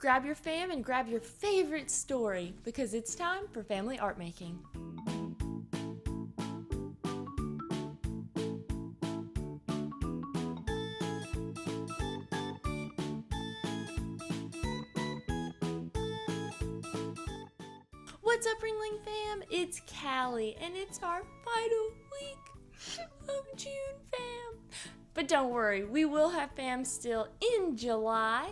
grab your fam and grab your favorite story because it's time for family art making. What's up, Ringling fam? It's Kallie, and it's our final week of June, fam. But don't worry, we will have fam still in July,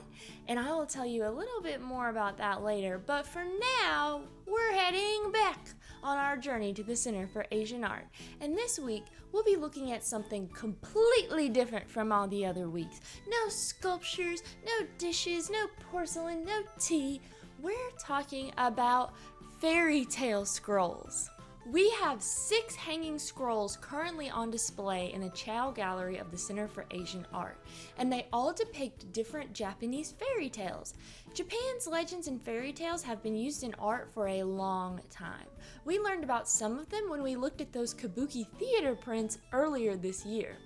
and I will tell you a little bit more about that later. But for now, we're heading back on our journey to the Center for Asian Art. And this week, we'll be looking at something completely different from all the other weeks. No sculptures, no dishes, no porcelain, no tea. We're talking about fairy tale scrolls. We have 6 hanging scrolls currently on display in a Chow gallery of the Center for Asian Art, and they all depict different Japanese fairy tales. Japan's legends and fairy tales have been used in art for a long time. We learned about some of them when we looked at those kabuki theater prints earlier this year.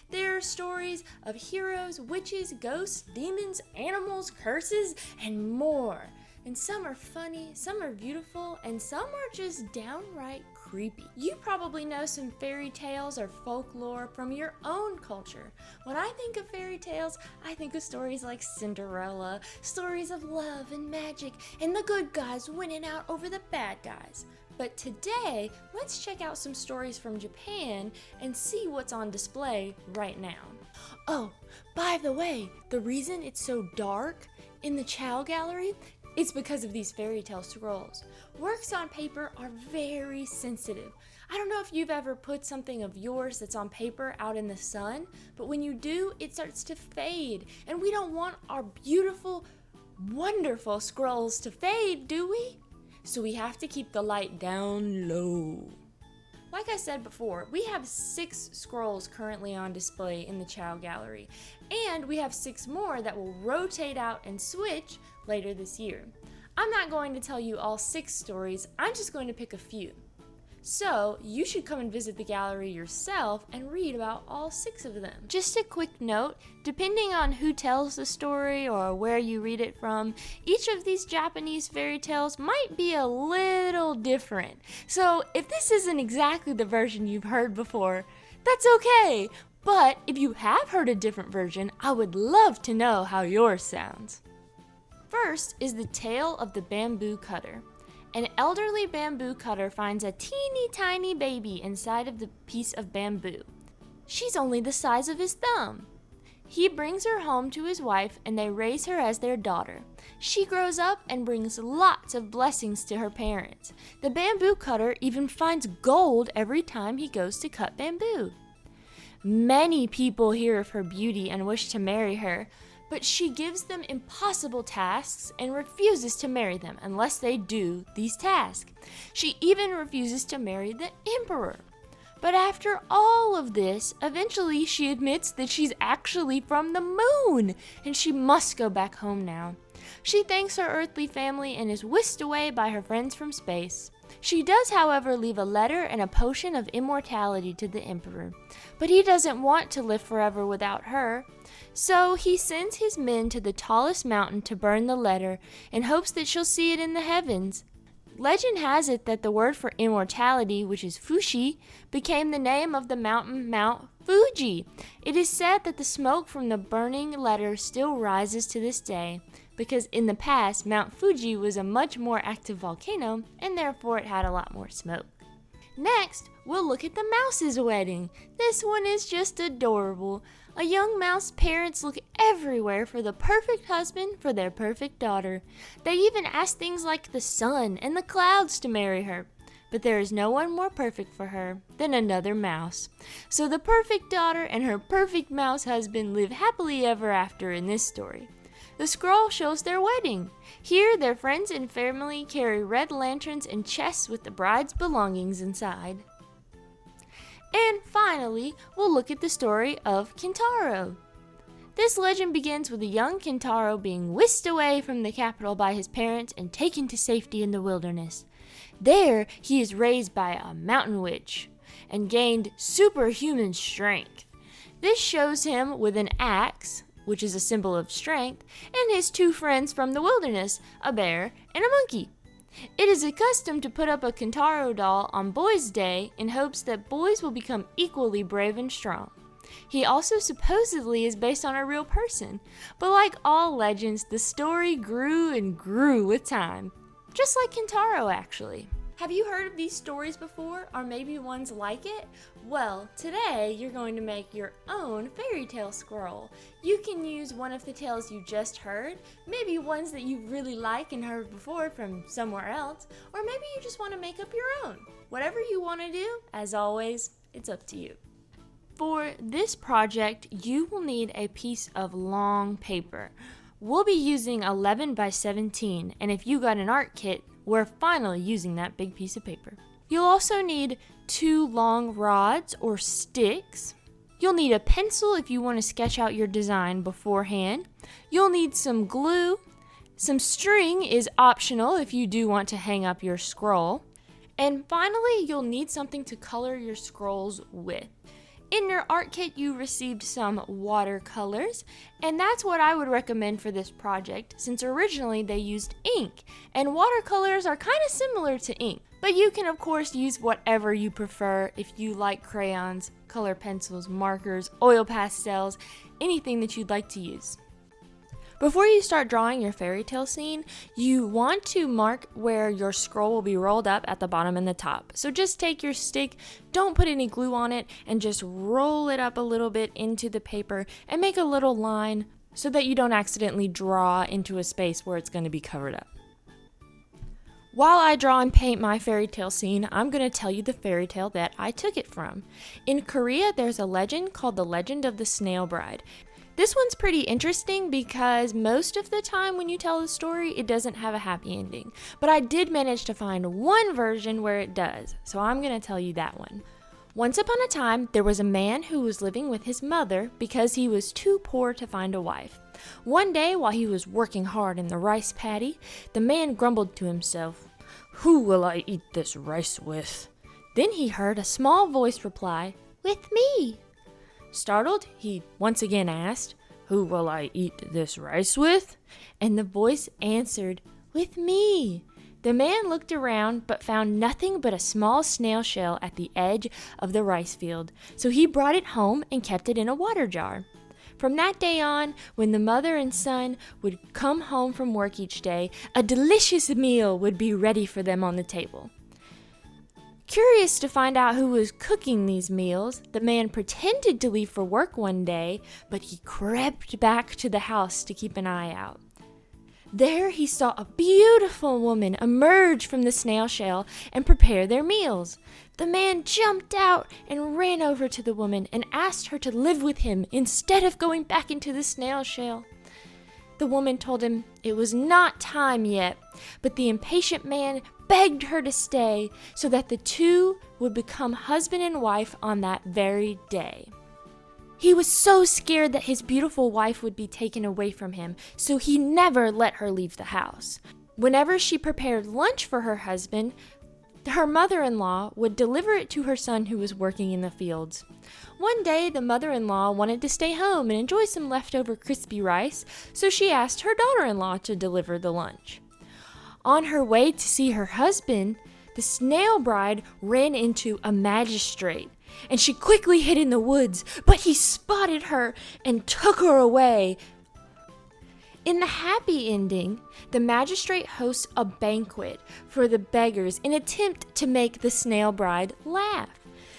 There are stories of heroes, witches, ghosts, demons, animals, curses, and more. And some are funny, some are beautiful, and some are just downright creepy. You probably know some fairy tales or folklore from your own culture. When I think of fairy tales, I think of stories like Cinderella, stories of love and magic, and the good guys winning out over the bad guys. But today, let's check out some stories from Japan and see what's on display right now. Oh, by the way, the reason it's so dark in the Chow gallery, it's because of these fairy tale scrolls. Works on paper are very sensitive. I don't know if you've ever put something of yours that's on paper out in the sun, but when you do, it starts to fade. And we don't want our beautiful, wonderful scrolls to fade, do we? So we have to keep the light down low. Like I said before, we have 6 scrolls currently on display in the Chow gallery, and we have 6 more that will rotate out and switch later this year. I'm not going to tell you all 6 stories, I'm just going to pick a few. So, you should come and visit the gallery yourself and read about all 6 of them. Just a quick note, depending on who tells the story or where you read it from, each of these Japanese fairy tales might be a little different. So, if this isn't exactly the version you've heard before, that's okay. But if you have heard a different version, I would love to know how yours sounds. First is the tale of the bamboo cutter. An elderly bamboo cutter finds a teeny tiny baby inside of the piece of bamboo. She's only the size of his thumb. He brings her home to his wife and they raise her as their daughter. She grows up and brings lots of blessings to her parents. The bamboo cutter even finds gold every time he goes to cut bamboo. Many people hear of her beauty and wish to marry her, but she gives them impossible tasks and refuses to marry them unless they do these tasks. She even refuses to marry the emperor. But after all of this, eventually she admits that she's actually from the moon and she must go back home now. She thanks her earthly family and is whisked away by her friends from space. She does, however, leave a letter and a potion of immortality to the emperor, but he doesn't want to live forever without her. So he sends his men to the tallest mountain to burn the letter in hopes that she'll see it in the heavens. Legend has it that the word for immortality, which is Fushi, became the name of the mountain Mount Fuji. It is said that the smoke from the burning letter still rises to this day, because in the past, Mount Fuji was a much more active volcano, and therefore it had a lot more smoke. Next, we'll look at the mouse's wedding. This one is just adorable. A young mouse parents look everywhere for the perfect husband for their perfect daughter. They even ask things like the sun and the clouds to marry her. But there is no one more perfect for her than another mouse. So the perfect daughter and her perfect mouse husband live happily ever after in this story. The scroll shows their wedding. Here, their friends and family carry red lanterns and chests with the bride's belongings inside. And finally, we'll look at the story of Kintaro. This legend begins with a young Kintaro being whisked away from the capital by his parents and taken to safety in the wilderness. There, he is raised by a mountain witch and gained superhuman strength. This shows him with an axe which is a symbol of strength, and his 2 friends from the wilderness, a bear and a monkey. It is a custom to put up a Kintaro doll on Boys' Day in hopes that boys will become equally brave and strong. He also supposedly is based on a real person, but like all legends, the story grew and grew with time. Just like Kintaro, actually. Have you heard of these stories before, or maybe ones like it? Well, today you're going to make your own fairy tale scroll. You can use one of the tales you just heard, maybe ones that you really like and heard before from somewhere else, or maybe you just want to make up your own. Whatever you want to do, as always, it's up to you. For this project, you will need a piece of long paper. We'll be using 11 by 17, and if you got an art kit, we're finally using that big piece of paper. You'll also need 2 long rods or sticks. You'll need a pencil if you want to sketch out your design beforehand. You'll need some glue. Some string is optional if you do want to hang up your scroll. And finally, you'll need something to color your scrolls with. In your art kit, you received some watercolors, and that's what I would recommend for this project, since originally they used ink, and watercolors are kind of similar to ink. But you can of course use whatever you prefer if you like crayons, color pencils, markers, oil pastels, anything that you'd like to use. Before you start drawing your fairy tale scene, you want to mark where your scroll will be rolled up at the bottom and the top. So just take your stick, don't put any glue on it, and just roll it up a little bit into the paper and make a little line so that you don't accidentally draw into a space where it's going to be covered up. While I draw and paint my fairy tale scene, I'm going to tell you the fairy tale that I took it from. In Korea, there's a legend called the Legend of the Snail Bride. This one's pretty interesting because most of the time when you tell the story, it doesn't have a happy ending. But I did manage to find one version where it does, so I'm going to tell you that one. Once upon a time, there was a man who was living with his mother because he was too poor to find a wife. One day, while he was working hard in the rice paddy, the man grumbled to himself, "Who will I eat this rice with?" Then he heard a small voice reply, "With me." Startled, he once again asked, "Who will I eat this rice with?" And the voice answered, "With me." The man looked around but found nothing but a small snail shell at the edge of the rice field, so he brought it home and kept it in a water jar. From that day on, when the mother and son would come home from work each day, a delicious meal would be ready for them on the table. Curious to find out who was cooking these meals, the man pretended to leave for work one day, but he crept back to the house to keep an eye out. There he saw a beautiful woman emerge from the snail shell and prepare their meals. The man jumped out and ran over to the woman and asked her to live with him instead of going back into the snail shell. The woman told him it was not time yet, but the impatient man begged her to stay so that the two would become husband and wife on that very day. He was so scared that his beautiful wife would be taken away from him, so he never let her leave the house. Whenever she prepared lunch for her husband, her mother-in-law would deliver it to her son who was working in the fields. One day, the mother-in-law wanted to stay home and enjoy some leftover crispy rice, so she asked her daughter-in-law to deliver the lunch. On her way to see her husband, the snail bride ran into a magistrate, and she quickly hid in the woods, but he spotted her and took her away. In the happy ending, the magistrate hosts a banquet for the beggars in an attempt to make the snail bride laugh.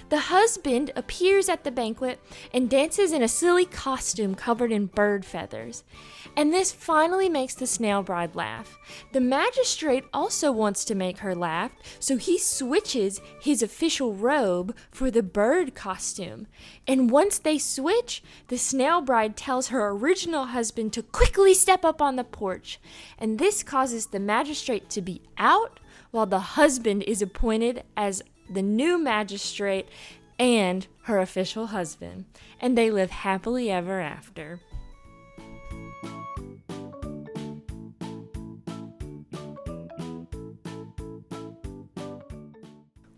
The husband appears at the banquet and dances in a silly costume covered in bird feathers. And this finally makes the snail bride laugh. The magistrate also wants to make her laugh, so he switches his official robe for the bird costume. And once they switch, the snail bride tells her original husband to quickly step up on the porch. And this causes the magistrate to be out, while the husband is appointed as the new magistrate and her official husband. And they live happily ever after.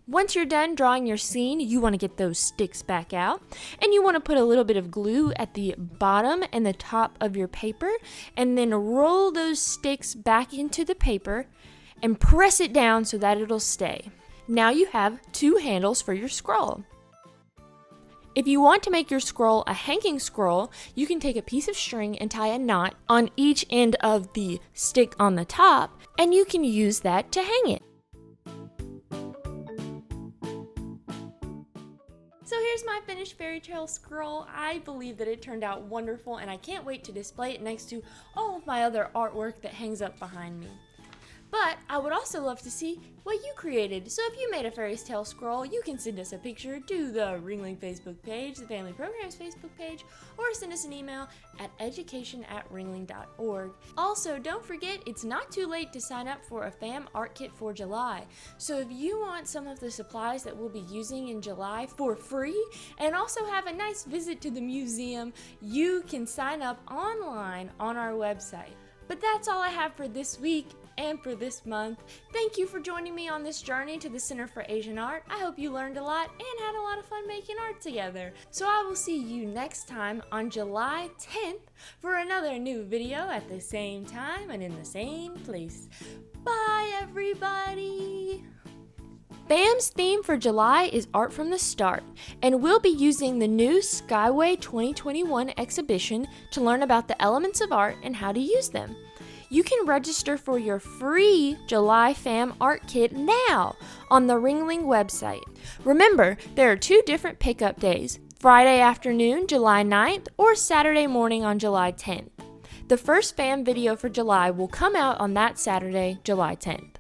Once you're done drawing your scene, you want to get those sticks back out, and you want to put a little bit of glue at the bottom and the top of your paper, and then roll those sticks back into the paper and press it down so that it'll stay. Now you have 2 handles for your scroll. If you want to make your scroll a hanging scroll, you can take a piece of string and tie a knot on each end of the stick on the top, and you can use that to hang it. So here's my finished fairy tale scroll. I believe that it turned out wonderful, and I can't wait to display it next to all of my other artwork that hangs up behind me. But I would also love to see what you created. So if you made a fairy tale scroll, you can send us a picture to the Ringling Facebook page, the Family Programs Facebook page, or send us an email at education@ringling.org. Also, don't forget, it's not too late to sign up for a FAM art kit for July. So if you want some of the supplies that we'll be using in July for free, and also have a nice visit to the museum, you can sign up online on our website. But that's all I have for this week and for this month. Thank you for joining me on this journey to the Center for Asian Art. I hope you learned a lot and had a lot of fun making art together. So I will see you next time on July 10th for another new video at the same time and in the same place. Bye, everybody! FAM's theme for July is Art from the Start, and we'll be using the new Skyway 2021 exhibition to learn about the elements of art and how to use them. You can register for your free July FAM art kit now on the Ringling website. Remember, there are 2 different pickup days, Friday afternoon, July 9th, or Saturday morning on July 10th. The first FAM video for July will come out on that Saturday, July 10th.